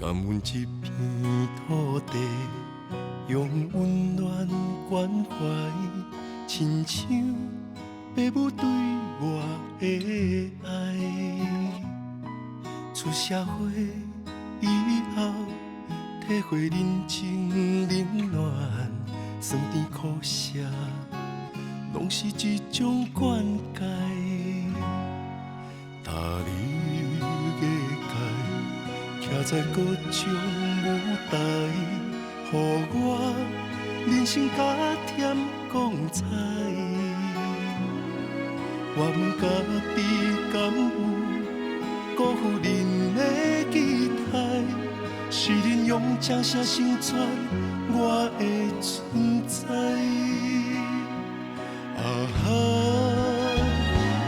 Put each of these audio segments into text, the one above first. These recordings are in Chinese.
感恩一片土地，用温暖关怀，亲像父母对我的爱。出社会以后，体会人情冷暖，酸甜苦涩，拢是一种灌溉。踏入艺界，徛在各种舞台，予我人生加添光彩。我问家己，敢有辜负恁的期待？是恁用这些成全我的存在。啊哈，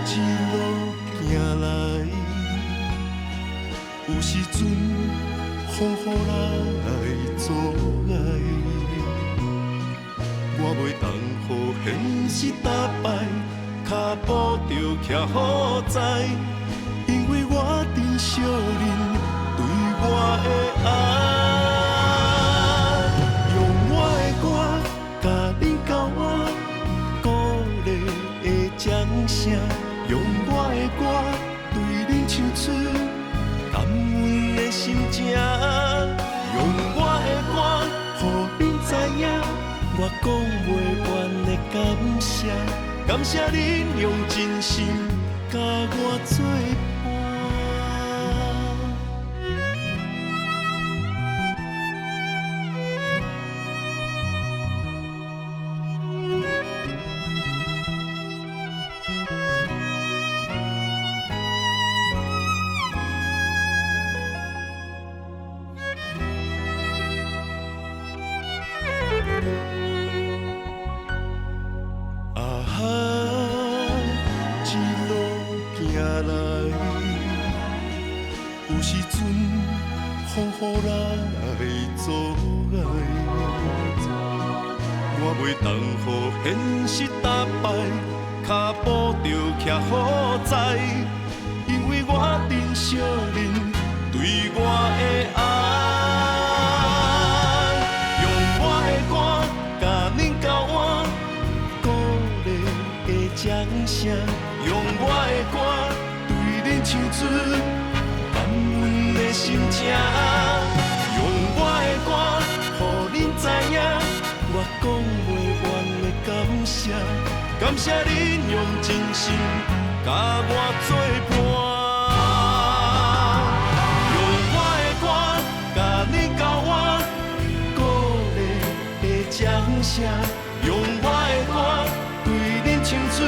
一路行来，有时阵风雨来阻碍，我袂当予现实打败，脚步着徛好在，因为我珍惜恁对我的爱。用我的歌，甲恁交换鼓励的掌声，用我的歌对恁唱出感恩的心情，用我的歌，予恁知影，我讲袂完的感谢，感谢恁用真心甲我作伴。有时阵风雨来阻碍，我袂当予现实打败，脚步着徛好在，因为我珍惜恁对我的爱。用我的歌甲恁交换鼓励的掌声，用我的歌对恁唱出心情，用我的歌，予恁知影，我讲袂完的感谢，感谢恁用真心甲我作伴。用我的歌，甲恁交换鼓励的掌声，用我的歌对恁唱出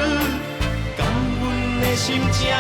感恩的心情。